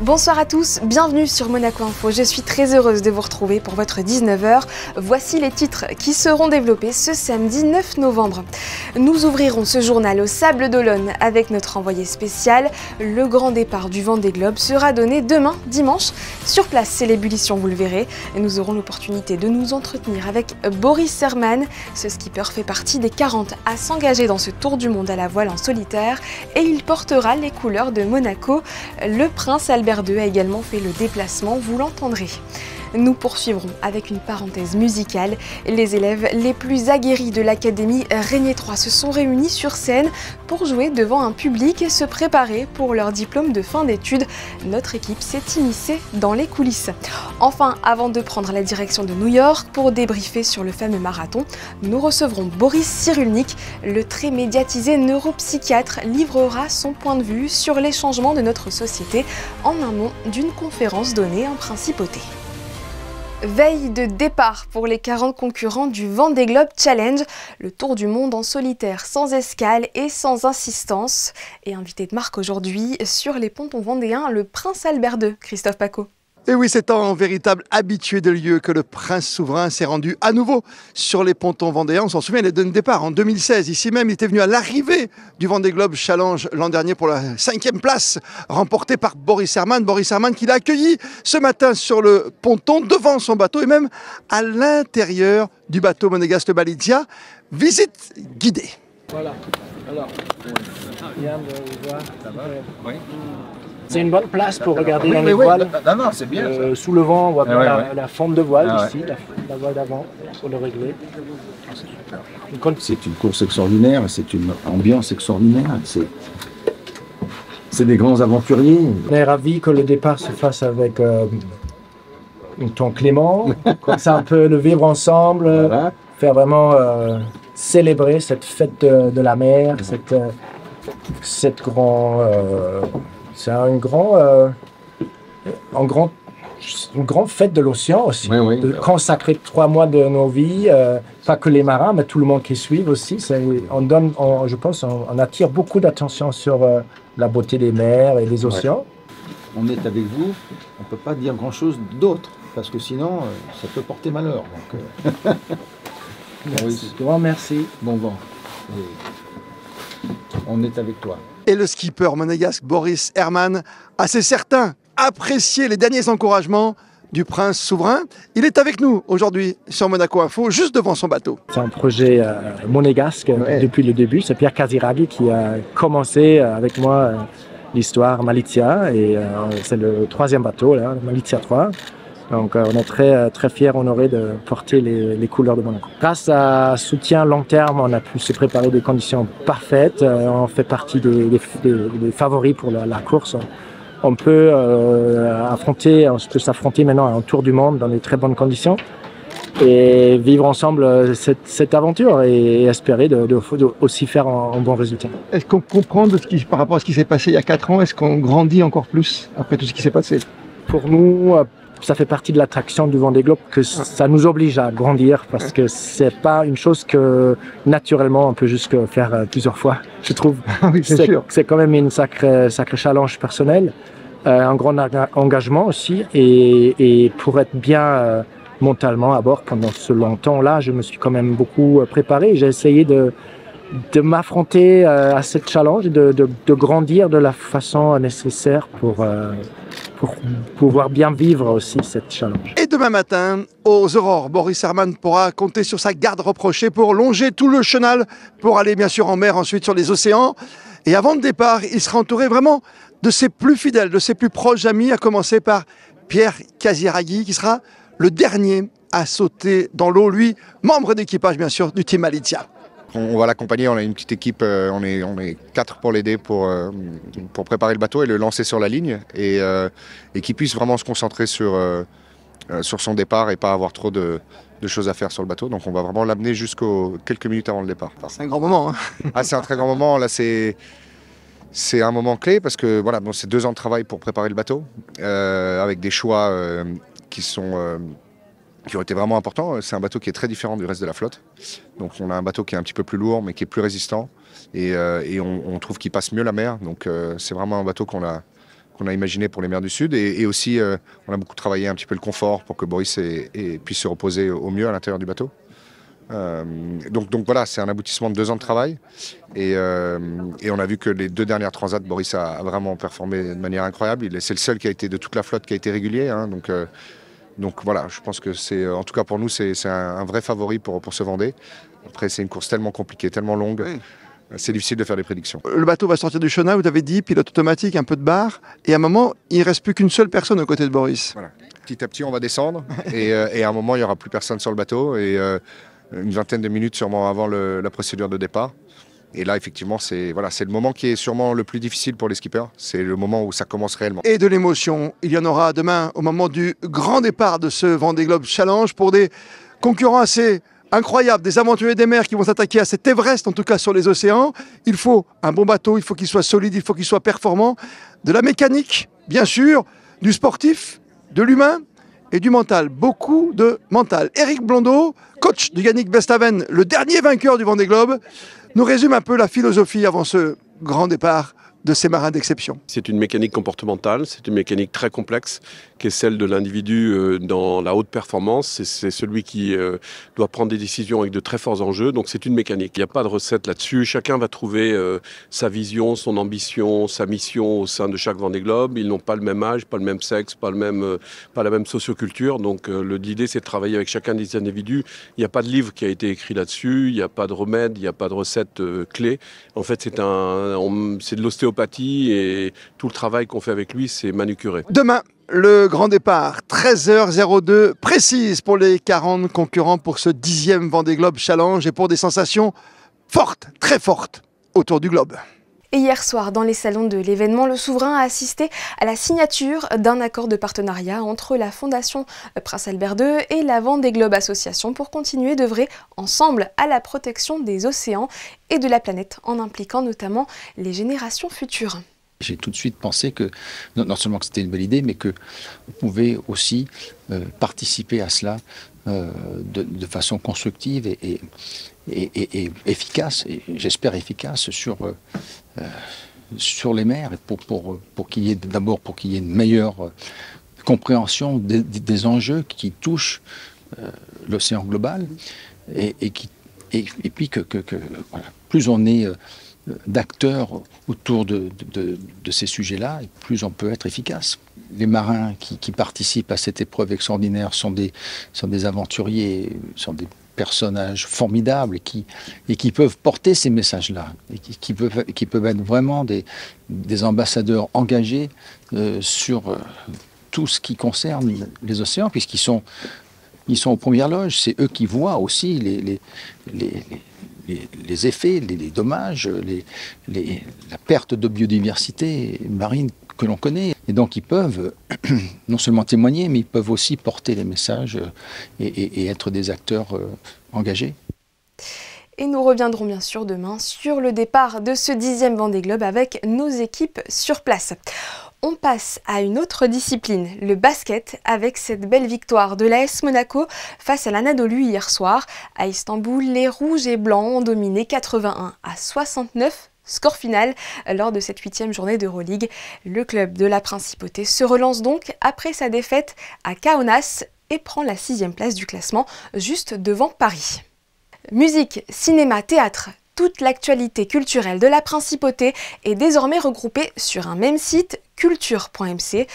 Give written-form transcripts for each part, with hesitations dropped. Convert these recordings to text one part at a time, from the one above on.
Bonsoir à tous, bienvenue sur Monaco Info. Je suis très heureuse de vous retrouver pour votre 19h. Voici les titres qui seront développés ce samedi 9 novembre. Nous ouvrirons ce journal au Sable d'Olonne avec notre envoyé spécial. Le grand départ du Vendée Globe sera donné demain, dimanche. Sur place, c'est l'ébullition, vous le verrez. Nous aurons l'opportunité de nous entretenir avec Boris Herman. Ce skipper fait partie des 40 à s'engager dans ce tour du monde à la voile en solitaire et il portera les couleurs de Monaco. Le prince Albert II a également fait le déplacement, vous l'entendrez. Nous poursuivrons avec une parenthèse musicale. Les élèves les plus aguerris de l'Académie Régnier III se sont réunis sur scène pour jouer devant un public et se préparer pour leur diplôme de fin d'études. Notre équipe s'est immiscée dans les coulisses. Enfin, avant de prendre la direction de New York pour débriefer sur le fameux marathon, nous recevrons Boris Cyrulnik. Le très médiatisé neuropsychiatre livrera son point de vue sur les changements de notre société en amont d'une conférence donnée en principauté. Veille de départ pour les 40 concurrents du Vendée Globe Challenge, le tour du monde en solitaire sans escale et sans insistance. Et invité de marque aujourd'hui sur les pontons vendéens, le prince Albert II, Christophe Pacaud. Et oui, c'est en véritable habitué de lieu que le prince souverain s'est rendu à nouveau sur les pontons vendéens. On s'en souvient, il est donné départ en 2016. Ici même, il était venu à l'arrivée du Vendée Globe Challenge l'an dernier pour la 5e place, remportée par Boris Herman. Boris Herman qui l'a accueilli ce matin sur le ponton devant son bateau et même à l'intérieur du bateau monégasque Malizia. Visite guidée. Voilà. Alors, bien de voir. Ça va. Oui. C'est une bonne place pour regarder dans les voiles. Non, c'est bien. Sous le vent, on voit bien la forme de voile ici, la voile d'avant, pour le régler. C'est une course extraordinaire, c'est une ambiance extraordinaire. C'est des grands aventuriers. On est ravis que le départ se fasse avec un temps clément, comme ça on peut le vivre ensemble, faire vraiment célébrer cette fête de la mer, cette c'est une grande fête de l'océan aussi, de consacrer 3 mois de nos vies, pas que les marins, mais tout le monde qui suit aussi. Je pense on attire beaucoup d'attention sur la beauté des mers et des océans. On est avec vous, on ne peut pas dire grand-chose d'autre, parce que sinon, ça peut porter malheur. Donc, merci. Merci. Bon vent. Et on est avec toi. Et le skipper monégasque Boris Herman a, c'est certain, apprécié les derniers encouragements du prince souverain. Il est avec nous aujourd'hui sur Monaco Info, juste devant son bateau. C'est un projet monégasque depuis le début. C'est Pierre Casiraghi qui a commencé avec moi l'histoire Malizia. Et c'est le 3e bateau, là, Malizia 3. Donc on est très fiers, honorés de porter les couleurs de Monaco. Grâce à un soutien long terme, on a pu se préparer des conditions parfaites. On fait partie des favoris pour la course. On peut s'affronter maintenant à un tour du monde dans des très bonnes conditions et vivre ensemble cette aventure et espérer de aussi faire un bon résultat. Est-ce qu'on comprend par rapport à ce qui s'est passé il y a 4 ans, est-ce qu'on grandit encore plus après tout ce qui s'est passé? Pour nous, ça fait partie de l'attraction du Vendée Globe que ça nous oblige à grandir parce que c'est pas une chose que naturellement on peut juste faire plusieurs fois, je trouve. Oui, c'est quand même une sacré challenge personnel, un grand engagement aussi et pour être bien mentalement à bord pendant ce long temps-là, je me suis quand même beaucoup préparé. J'ai essayé de m'affronter à cette challenge, de grandir de la façon nécessaire pour pouvoir bien vivre aussi cette challenge. Et demain matin, aux aurores, Boris Herman pourra compter sur sa garde rapprochée pour longer tout le chenal, pour aller bien sûr en mer, ensuite sur les océans. Et avant le départ, il sera entouré vraiment de ses plus fidèles, de ses plus proches amis, à commencer par Pierre Casiraghi, qui sera le dernier à sauter dans l'eau, lui, membre d'équipage bien sûr du team Malizia. On va l'accompagner, on a une petite équipe, on est 4 pour l'aider pour préparer le bateau et le lancer sur la ligne et qu'il puisse vraiment se concentrer sur son départ et pas avoir trop de choses à faire sur le bateau. Donc on va vraiment l'amener jusqu'aux quelques minutes avant le départ. C'est un grand moment. C'est un très grand moment. Là, c'est un moment clé parce que voilà, c'est 2 ans de travail pour préparer le bateau avec des choix qui ont été vraiment importants. C'est un bateau qui est très différent du reste de la flotte. Donc on a un bateau qui est un petit peu plus lourd mais qui est plus résistant et on trouve qu'il passe mieux la mer. Donc c'est vraiment un bateau qu'on qu'on a imaginé pour les mers du Sud. Et aussi, on a beaucoup travaillé un petit peu le confort pour que Boris puisse se reposer au mieux à l'intérieur du bateau. Donc voilà, c'est un aboutissement de 2 ans de travail. Et on a vu que les 2 dernières transats, Boris a vraiment performé de manière incroyable. C'est le seul qui a été de toute la flotte qui a été régulier. Hein, donc voilà, je pense que c'est, en tout cas pour nous, c'est un vrai favori pour ce Vendée. Après, c'est une course tellement compliquée, tellement longue. Oui. C'est difficile de faire des prédictions. Le bateau va sortir du chenal, vous avez dit, pilote automatique, un peu de barre. Et à un moment, il ne reste plus qu'une seule personne aux côtés de Boris. Voilà. Petit à petit, on va descendre. et à un moment, il n'y aura plus personne sur le bateau. Et une vingtaine de minutes sûrement avant la procédure de départ. Et là, effectivement, c'est le moment qui est sûrement le plus difficile pour les skippers. C'est le moment où ça commence réellement. Et de l'émotion, il y en aura demain au moment du grand départ de ce Vendée Globe Challenge pour des concurrents assez incroyables, des aventuriers des mers qui vont s'attaquer à cet Everest, en tout cas sur les océans. Il faut un bon bateau, il faut qu'il soit solide, il faut qu'il soit performant. De la mécanique, bien sûr, du sportif, de l'humain et du mental. Beaucoup de mental. Éric Blondeau, coach de Yannick Bestaven, le dernier vainqueur du Vendée Globe, nous résume un peu la philosophie avant ce grand départ de ces marins d'exception. C'est une mécanique comportementale, c'est une mécanique très complexe qui est celle de l'individu dans la haute performance. C'est celui qui doit prendre des décisions avec de très forts enjeux. Donc c'est une mécanique. Il n'y a pas de recette là-dessus. Chacun va trouver sa vision, son ambition, sa mission au sein de chaque Vendée Globe. Ils n'ont pas le même âge, pas le même sexe, pas la même socioculture. Donc l'idée c'est de travailler avec chacun des individus. Il n'y a pas de livre qui a été écrit là-dessus. Il n'y a pas de remède, il n'y a pas de recette clé. En fait c'est de l'ostéopathie et tout le travail qu'on fait avec lui c'est manucuré. Demain, le grand départ, 13h02, précise pour les 40 concurrents pour ce 10e Vendée Globe Challenge et pour des sensations fortes, très fortes, autour du globe. Et hier soir, dans les salons de l'événement, le souverain a assisté à la signature d'un accord de partenariat entre la Fondation Prince Albert II et la Vendée Globe Association pour continuer d'œuvrer ensemble à la protection des océans et de la planète, en impliquant notamment les générations futures. J'ai tout de suite pensé que, non seulement que c'était une belle idée, mais que vous pouvez aussi participer à cela de façon constructive et efficace, et j'espère efficace sur les mers, pour qu'il y ait d'abord une meilleure compréhension des enjeux qui touchent l'océan global, et puis que voilà, plus on est d'acteurs autour de ces sujets-là, et plus on peut être efficace. Les marins qui participent à cette épreuve extraordinaire sont des aventuriers, sont des personnages formidables et qui peuvent porter ces messages-là, et qui peuvent être vraiment des ambassadeurs engagés sur tout ce qui concerne les océans, puisqu'ils sont aux premières loges. C'est eux qui voient aussi les effets, les dommages, la perte de biodiversité marine que l'on connaît. Et donc ils peuvent non seulement témoigner, mais ils peuvent aussi porter les messages et être des acteurs engagés. Et nous reviendrons bien sûr demain sur le départ de ce 10e Vendée Globe avec nos équipes sur place. On passe à une autre discipline, le basket, avec cette belle victoire de l'AS Monaco face à l'Anadolu hier soir. À Istanbul, les rouges et blancs ont dominé 81-69. Score final lors de cette 8e journée d'Euroleague. Le club de la Principauté se relance donc après sa défaite à Kaunas et prend la 6e place du classement, juste devant Paris. Musique, cinéma, théâtre, toute l'actualité culturelle de la Principauté est désormais regroupée sur un même site, culture.mc.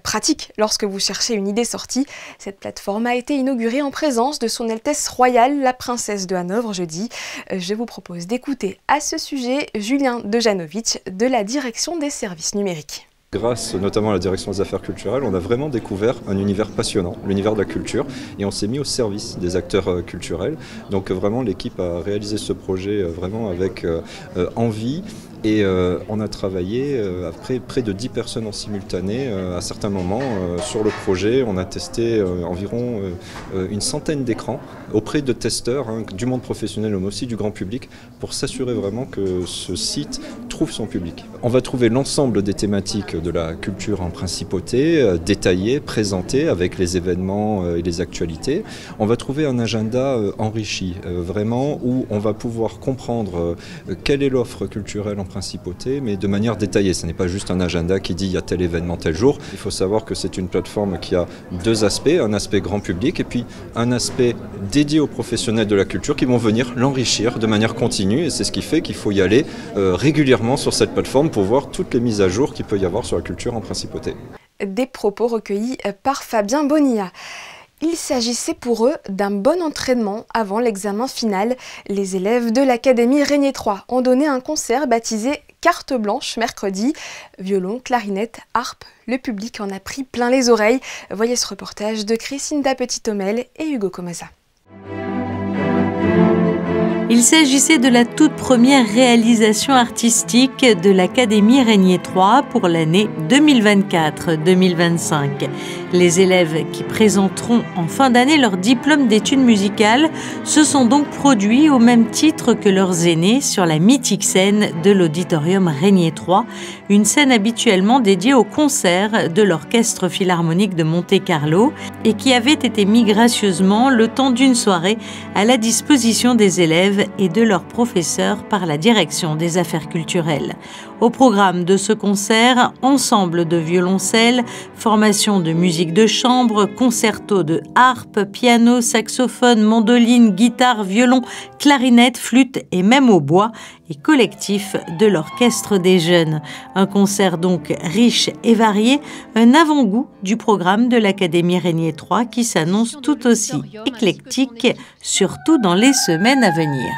Pratique lorsque vous cherchez une idée sortie. Cette plateforme a été inaugurée en présence de Son Altesse Royale, la Princesse de Hanovre, jeudi. Je vous propose d'écouter à ce sujet Julien Dejanovic de la Direction des services numériques. Grâce notamment à la direction des affaires culturelles, on a vraiment découvert un univers passionnant, l'univers de la culture, et on s'est mis au service des acteurs culturels. Donc vraiment l'équipe a réalisé ce projet vraiment avec envie. Et on a travaillé après près de 10 personnes en simultané à certains moments sur le projet. On a testé environ une centaine d'écrans auprès de testeurs du monde professionnel mais aussi du grand public pour s'assurer vraiment que ce site trouve son public. On va trouver l'ensemble des thématiques de la culture en principauté détaillées, présentées avec les événements et les actualités. On va trouver un agenda enrichi vraiment où on va pouvoir comprendre quelle est l'offre culturelle en Principauté, mais de manière détaillée. Ce n'est pas juste un agenda qui dit il y a tel événement tel jour. Il faut savoir que c'est une plateforme qui a deux aspects, un aspect grand public et puis un aspect dédié aux professionnels de la culture qui vont venir l'enrichir de manière continue, et c'est ce qui fait qu'il faut y aller régulièrement sur cette plateforme pour voir toutes les mises à jour qu'il peut y avoir sur la culture en Principauté. Des propos recueillis par Fabien Bonilla. Il s'agissait pour eux d'un bon entraînement avant l'examen final. Les élèves de l'Académie Régnier 3 ont donné un concert baptisé Carte Blanche mercredi. Violon, clarinette, harpe, le public en a pris plein les oreilles. Voyez ce reportage de Christinda Petit-Homel et Hugo Comasa. Il s'agissait de la toute première réalisation artistique de l'Académie Régnier 3 pour l'année 2024-2025. Les élèves qui présenteront en fin d'année leur diplôme d'études musicales se sont donc produits au même titre que leurs aînés sur la mythique scène de l'Auditorium Régnier 3, une scène habituellement dédiée aux concerts de l'Orchestre Philharmonique de Monte-Carlo et qui avait été mis gracieusement le temps d'une soirée à la disposition des élèves et de leurs professeurs par la Direction des Affaires culturelles. Au programme de ce concert, ensemble de violoncelle, formation de musique de chambre, concerto de harpe, piano, saxophone, mandoline, guitare, violon, clarinette, flûte et même hautbois, et collectif de l'Orchestre des Jeunes. Un concert donc riche et varié, un avant-goût du programme de l'Académie Régnier 3 qui s'annonce tout aussi éclectique, surtout dans les semaines à venir.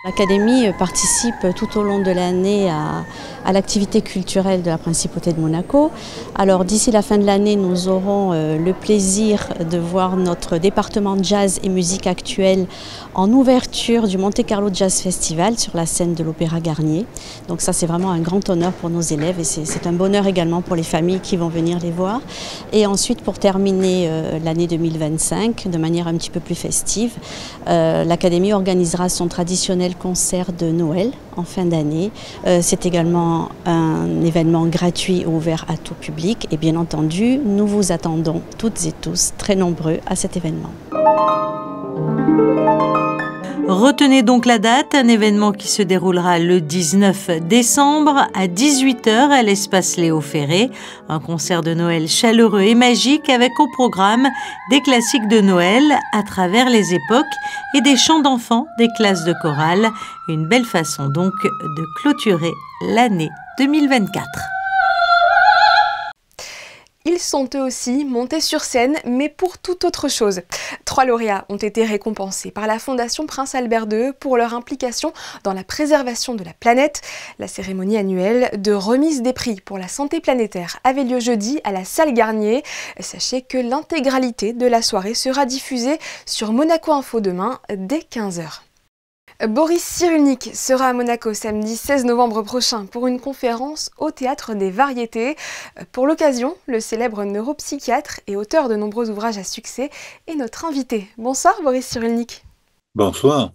L'Académie participe tout au long de l'année à l'activité culturelle de la Principauté de Monaco. Alors d'ici la fin de l'année, nous aurons le plaisir de voir notre département de jazz et musique actuelle en ouverture du Monte Carlo Jazz Festival sur la scène de l'Opéra Garnier. Donc ça, c'est vraiment un grand honneur pour nos élèves et c'est un bonheur également pour les familles qui vont venir les voir. Et ensuite, pour terminer l'année 2025 de manière un petit peu plus festive, l'Académie organisera son traditionnel concert de Noël en fin d'année. C'est également un événement gratuit ouvert à tout public et bien entendu, nous vous attendons toutes et tous très nombreux à cet événement. Retenez donc la date, un événement qui se déroulera le 19 décembre à 18 h à l'espace Léo Ferré. Un concert de Noël chaleureux et magique avec au programme des classiques de Noël à travers les époques et des chants d'enfants des classes de chorale. Une belle façon donc de clôturer l'année 2024. Ils sont eux aussi montés sur scène, mais pour toute autre chose. 3 lauréats ont été récompensés par la Fondation Prince Albert II pour leur implication dans la préservation de la planète. La cérémonie annuelle de remise des prix pour la santé planétaire avait lieu jeudi à la salle Garnier. Sachez que l'intégralité de la soirée sera diffusée sur Monaco Info demain dès 15 h. Boris Cyrulnik sera à Monaco samedi 16 novembre prochain pour une conférence au Théâtre des Variétés. Pour l'occasion, le célèbre neuropsychiatre et auteur de nombreux ouvrages à succès est notre invité. Bonsoir Boris Cyrulnik. Bonsoir.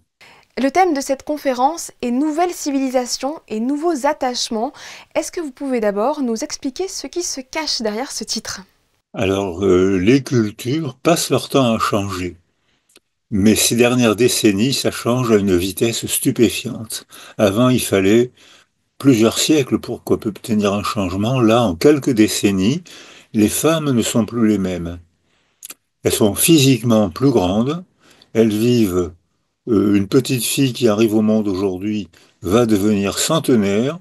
Le thème de cette conférence est Nouvelle civilisation et nouveaux attachements. Est-ce que vous pouvez d'abord nous expliquer ce qui se cache derrière ce titre ? Alors, les cultures passent leur temps à changer. Mais ces dernières décennies, ça change à une vitesse stupéfiante. Avant, il fallait plusieurs siècles pour obtenir un changement. Là, en quelques décennies, les femmes ne sont plus les mêmes. Elles sont physiquement plus grandes, elles vivent. Une petite fille qui arrive au monde aujourd'hui va devenir centenaire.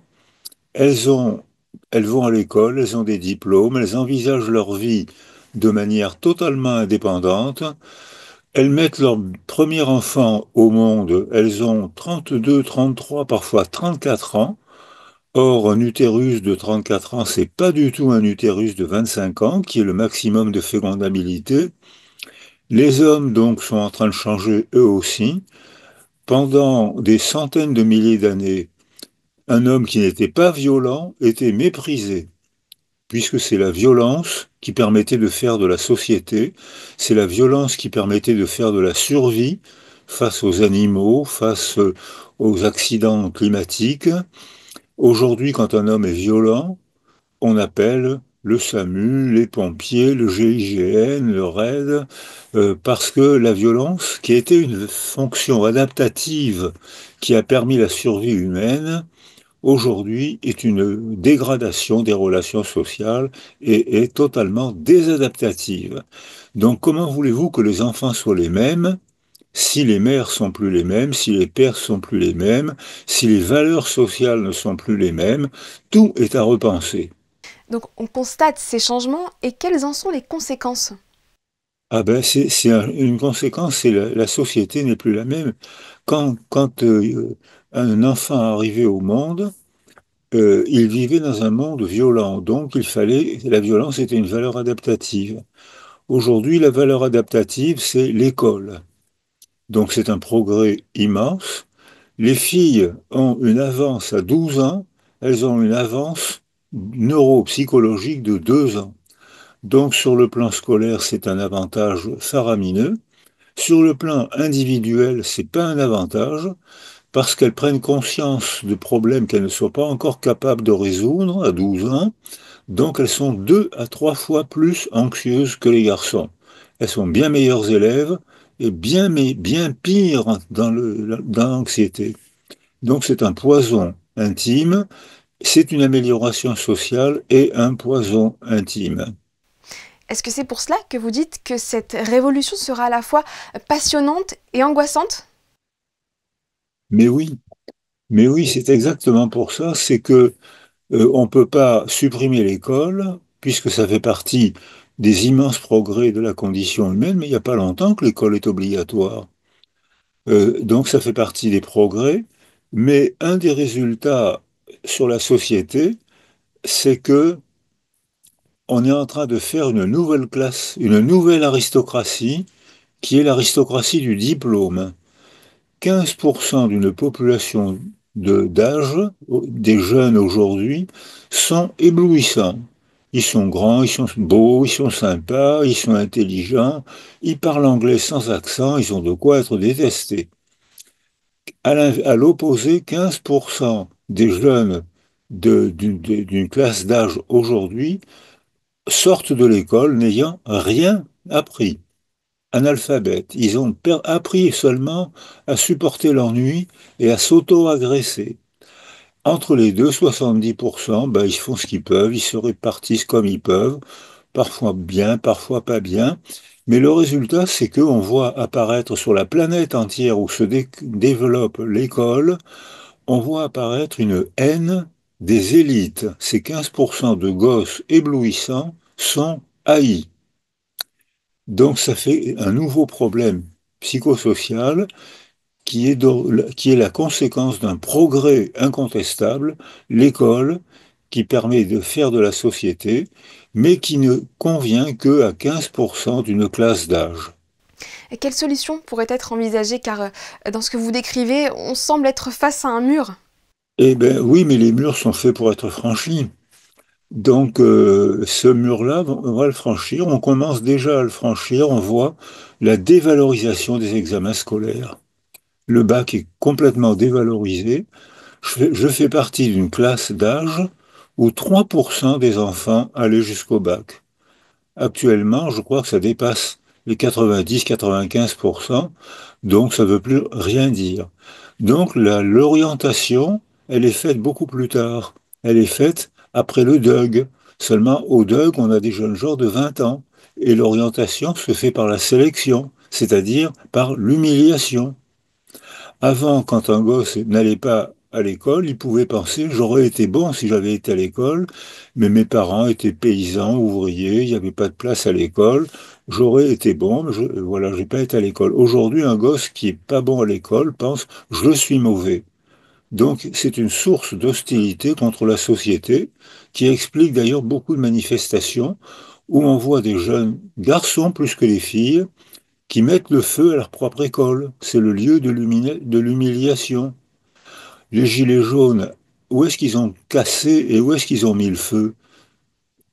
Elles vont à l'école, elles ont des diplômes, elles envisagent leur vie de manière totalement indépendante. Elles mettent leur premier enfant au monde, elles ont 32, 33, parfois 34 ans. Or, un utérus de 34 ans, c'est pas du tout un utérus de 25 ans, qui est le maximum de fécondabilité. Les hommes, donc, sont en train de changer eux aussi. Pendant des centaines de milliers d'années, un homme qui n'était pas violent était méprisé, puisque c'est la violence qui permettait de faire de la société, c'est la violence qui permettait de faire de la survie face aux animaux, face aux accidents climatiques. Aujourd'hui, quand un homme est violent, on appelle le SAMU, les pompiers, le GIGN, le RAID, parce que la violence, qui était une fonction adaptative qui a permis la survie humaine, aujourd'hui est une dégradation des relations sociales et est totalement désadaptative. Donc comment voulez-vous que les enfants soient les mêmes si les mères sont plus les mêmes, si les pères sont plus les mêmes, si les valeurs sociales ne sont plus les mêmes? Tout est à repenser. Donc on constate ces changements et quelles en sont les conséquences? Ah ben une conséquence, c'est la société n'est plus la même. Quand un enfant arrivait au monde, il vivait dans un monde violent, donc la violence était une valeur adaptative. Aujourd'hui, la valeur adaptative, c'est l'école. Donc c'est un progrès immense. Les filles ont une avance à 12 ans, elles ont une avance neuropsychologique de 2 ans. Donc sur le plan scolaire, c'est un avantage faramineux. Sur le plan individuel, c'est pas un avantage parce qu'elles prennent conscience de problèmes qu'elles ne sont pas encore capables de résoudre à 12 ans. Donc elles sont 2 à 3 fois plus anxieuses que les garçons. Elles sont bien meilleures élèves et bien pires dans l'anxiété. Donc c'est un poison intime, c'est une amélioration sociale et un poison intime. Est-ce que c'est pour cela que vous dites que cette révolution sera à la fois passionnante et angoissante? Mais oui, mais oui, c'est exactement pour ça, c'est que on ne peut pas supprimer l'école, puisque ça fait partie des immenses progrès de la condition humaine, mais il n'y a pas longtemps que l'école est obligatoire. Donc ça fait partie des progrès, mais un des résultats sur la société, c'est que on est en train de faire une nouvelle classe, une nouvelle aristocratie, qui est l'aristocratie du diplôme. 15% d'une population d'âge, des jeunes aujourd'hui, sont éblouissants. Ils sont grands, ils sont beaux, ils sont sympas, ils sont intelligents, ils parlent anglais sans accent, ils ont de quoi être détestés. À l'opposé, 15% des jeunes d'une classe d'âge aujourd'hui sortent de l'école n'ayant rien appris, analphabètes. Ils ont appris seulement à supporter l'ennui et à s'auto-agresser. Entre les deux, 70%, ben, ils font ce qu'ils peuvent, ils se répartissent comme ils peuvent, parfois bien, parfois pas bien. Mais le résultat, c'est qu'on voit apparaître sur la planète entière où se développe l'école, on voit apparaître une haine des élites. Ces 15% de gosses éblouissants sont haïs. Donc ça fait un nouveau problème psychosocial qui est la conséquence d'un progrès incontestable, l'école, qui permet de faire de la société, mais qui ne convient que à 15% d'une classe d'âge. Et quelle solution pourrait être envisagée? Car dans ce que vous décrivez, on semble être face à un mur. Eh bien oui, mais les murs sont faits pour être franchis. Donc ce mur-là, on va le franchir, on commence déjà à le franchir, on voit la dévalorisation des examens scolaires. Le bac est complètement dévalorisé. Je fais partie d'une classe d'âge où 3% des enfants allaient jusqu'au bac. Actuellement, je crois que ça dépasse les 90-95%, donc ça ne veut plus rien dire. Donc l'orientation, elle est faite beaucoup plus tard. Elle est faite après le DUG. Seulement au DUG, on a des jeunes gens de 20 ans. Et l'orientation se fait par la sélection, c'est-à-dire par l'humiliation. Avant, quand un gosse n'allait pas à l'école, il pouvait penser j'aurais été bon si j'avais été à l'école, mais mes parents étaient paysans, ouvriers, il n'y avait pas de place à l'école, j'aurais été bon, mais voilà, j'ai pas été à l'école. Aujourd'hui, un gosse qui est pas bon à l'école pense je suis mauvais. Donc, c'est une source d'hostilité contre la société qui explique d'ailleurs beaucoup de manifestations où on voit des jeunes garçons plus que les filles qui mettent le feu à leur propre école. C'est le lieu de l'humiliation. Les gilets jaunes, où est-ce qu'ils ont cassé et où est-ce qu'ils ont mis le feu?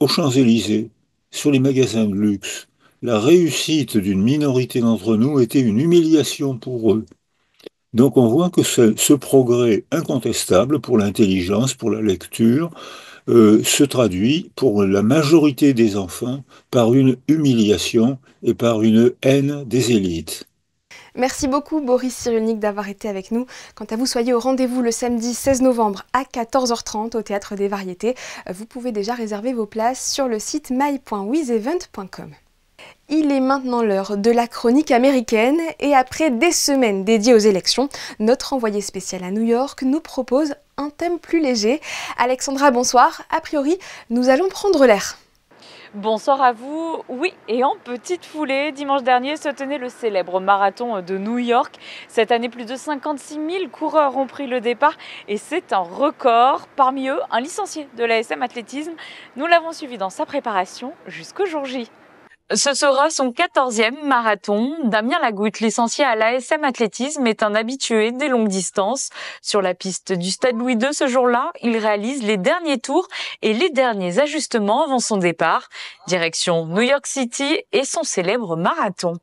Aux Champs-Élysées, sur les magasins de luxe. La réussite d'une minorité d'entre nous était une humiliation pour eux. Donc on voit que ce progrès incontestable pour l'intelligence, pour la lecture, se traduit pour la majorité des enfants par une humiliation et par une haine des élites. Merci beaucoup Boris Cyrulnik d'avoir été avec nous. Quant à vous, soyez au rendez-vous le samedi 16 novembre à 14h30 au Théâtre des Variétés. Vous pouvez déjà réserver vos places sur le site my.wizevent.com. Il est maintenant l'heure de la chronique américaine et après des semaines dédiées aux élections, notre envoyé spécial à New York nous propose un thème plus léger. Alexandra, bonsoir. A priori, nous allons prendre l'air. Bonsoir à vous. Oui, et en petite foulée, dimanche dernier se tenait le célèbre marathon de New York. Cette année, plus de 56 000 coureurs ont pris le départ et c'est un record. Parmi eux, un licencié de l'ASM Athlétisme. Nous l'avons suivi dans sa préparation jusqu'au jour J. Ce sera son 14e marathon. Damien Lagoutte, licencié à l'ASM Athlétisme, est un habitué des longues distances. Sur la piste du Stade Louis II ce jour-là, il réalise les derniers tours et les derniers ajustements avant son départ. Direction New York City et son célèbre marathon.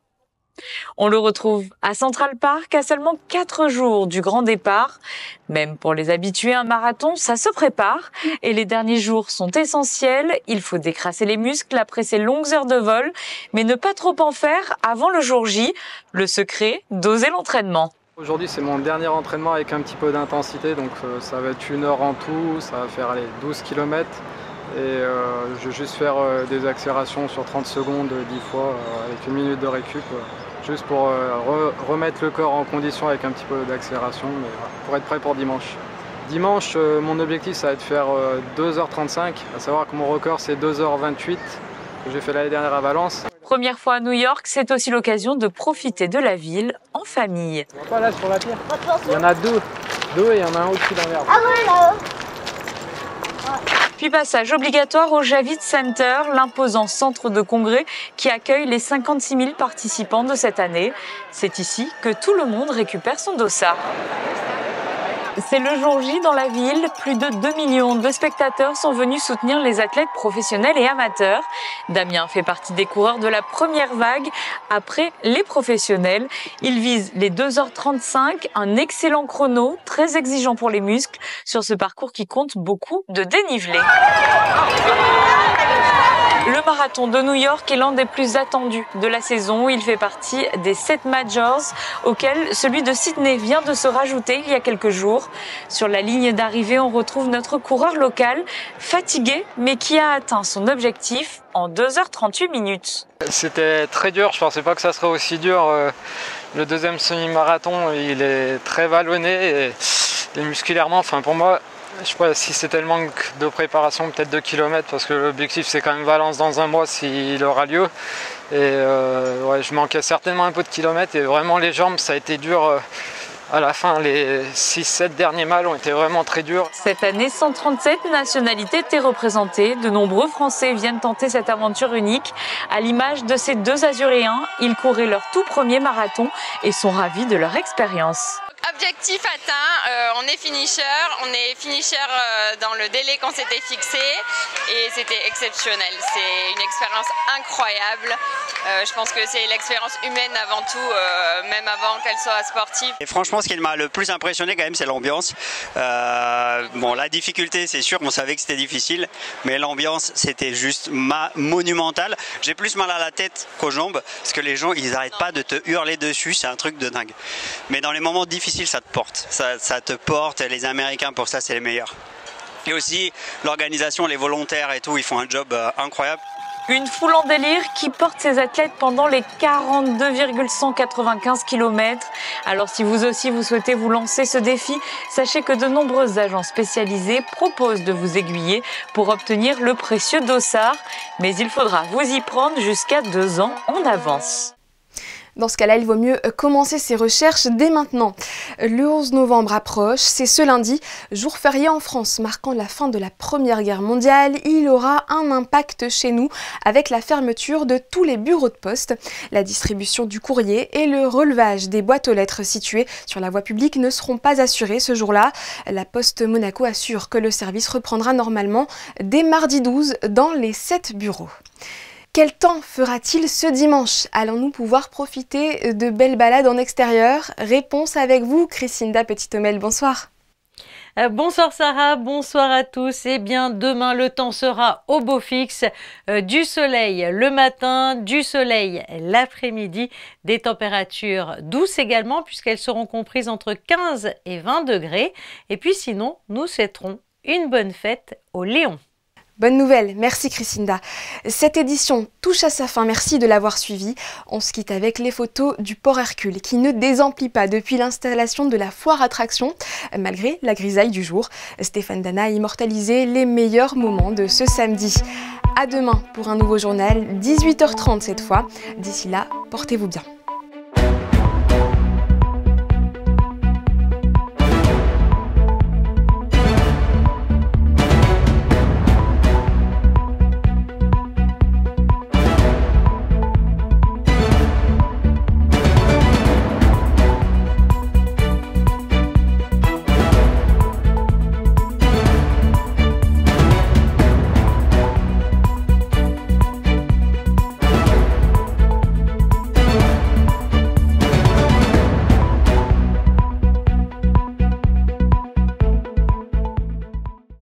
On le retrouve à Central Park à seulement 4 jours du grand départ. Même pour les habitués, un marathon, ça se prépare. Et les derniers jours sont essentiels. Il faut décrasser les muscles après ces longues heures de vol, mais ne pas trop en faire avant le jour J. Le secret, doser l'entraînement. Aujourd'hui, c'est mon dernier entraînement avec un petit peu d'intensité, donc ça va être 1 heure en tout, ça va faire 12 km. Et je vais juste faire des accélérations sur 30 secondes 10 fois avec 1 minute de récup, juste pour remettre le corps en condition avec un petit peu d'accélération, mais pour être prêt pour dimanche. Dimanche, mon objectif ça va être de faire 2h35, à savoir que mon record c'est 2h28 que j'ai fait l'année dernière à Valence. Première fois à New York, c'est aussi l'occasion de profiter de la ville en famille. Pas là sur la pierre, il y en a deux et il y en a un au-dessus d'un verre. Ah ouais là-haut. Puis passage obligatoire au Javits Center, l'imposant centre de congrès qui accueille les 56 000 participants de cette année. C'est ici que tout le monde récupère son dossard. C'est le jour J dans la ville. Plus de 2 millions de spectateurs sont venus soutenir les athlètes professionnels et amateurs. Damien fait partie des coureurs de la première vague. Après les professionnels, il vise les 2h35, un excellent chrono, très exigeant pour les muscles, sur ce parcours qui compte beaucoup de dénivelé. Le marathon de New York est l'un des plus attendus de la saison. Il fait partie des 7 majors auxquels celui de Sydney vient de se rajouter il y a quelques jours. Sur la ligne d'arrivée, on retrouve notre coureur local, fatigué, mais qui a atteint son objectif en 2h38 minutes. C'était très dur, je ne pensais pas que ça serait aussi dur. Le deuxième semi-marathon, il est très vallonné et musculairement, enfin pour moi, je sais pas si c'était le manque de préparation, peut-être 2 km, parce que l'objectif c'est quand même Valence dans un mois s'il aura lieu. Et ouais, je manquais certainement un peu de kilomètres et vraiment les jambes ça a été dur. À la fin, les 6-7 derniers miles ont été vraiment très durs. Cette année, 137 nationalités étaient représentées. De nombreux Français viennent tenter cette aventure unique. À l'image de ces 2 Azuréens, ils couraient leur tout premier marathon et sont ravis de leur expérience. Objectif atteint, on est finisher dans le délai qu'on s'était fixé et c'était exceptionnel. C'est une expérience incroyable. Je pense que c'est l'expérience humaine avant tout, même avant qu'elle soit sportive. Et franchement, ce qui m'a le plus impressionné quand même, c'est l'ambiance. Bon, la difficulté, c'est sûr qu'on savait que c'était difficile, mais l'ambiance, c'était juste monumental. J'ai plus mal à la tête qu'aux jambes, parce que les gens, ils n'arrêtent pas de te hurler dessus, c'est un truc de dingue. Mais dans les moments difficiles, ça te porte. Ça te porte, les Américains, pour ça, c'est les meilleurs. Et aussi, l'organisation, les volontaires et tout, ils font un job incroyable. Une foule en délire qui porte ses athlètes pendant les 42,195 km. Alors si vous aussi vous souhaitez vous lancer ce défi, sachez que de nombreuses agences spécialisées proposent de vous aiguiller pour obtenir le précieux dossard. Mais il faudra vous y prendre jusqu'à 2 ans en avance. Dans ce cas-là, il vaut mieux commencer ses recherches dès maintenant. Le 11 novembre approche, c'est ce lundi, jour férié en France, marquant la fin de la Première Guerre mondiale. Il aura un impact chez nous avec la fermeture de tous les bureaux de poste. La distribution du courrier et le relevage des boîtes aux lettres situées sur la voie publique ne seront pas assurés ce jour-là. La Poste Monaco assure que le service reprendra normalement dès mardi 12 dans les 7 bureaux. Quel temps fera-t-il ce dimanche? Allons-nous pouvoir profiter de belles balades en extérieur? Réponse avec vous, Christinda Petit-Homel, bonsoir. Bonsoir Sarah, bonsoir à tous. Eh bien, demain, le temps sera au beau fixe. Du soleil le matin, du soleil l'après-midi. Des températures douces également, puisqu'elles seront comprises entre 15 et 20 degrés. Et puis sinon, nous souhaiterons une bonne fête au Léon. Bonne nouvelle, merci Christinda. Cette édition touche à sa fin, merci de l'avoir suivie. On se quitte avec les photos du Port Hercule qui ne désemplit pas depuis l'installation de la foire attraction, malgré la grisaille du jour. Stéphane Dana a immortalisé les meilleurs moments de ce samedi. À demain pour un nouveau journal, 18h30 cette fois. D'ici là, portez-vous bien.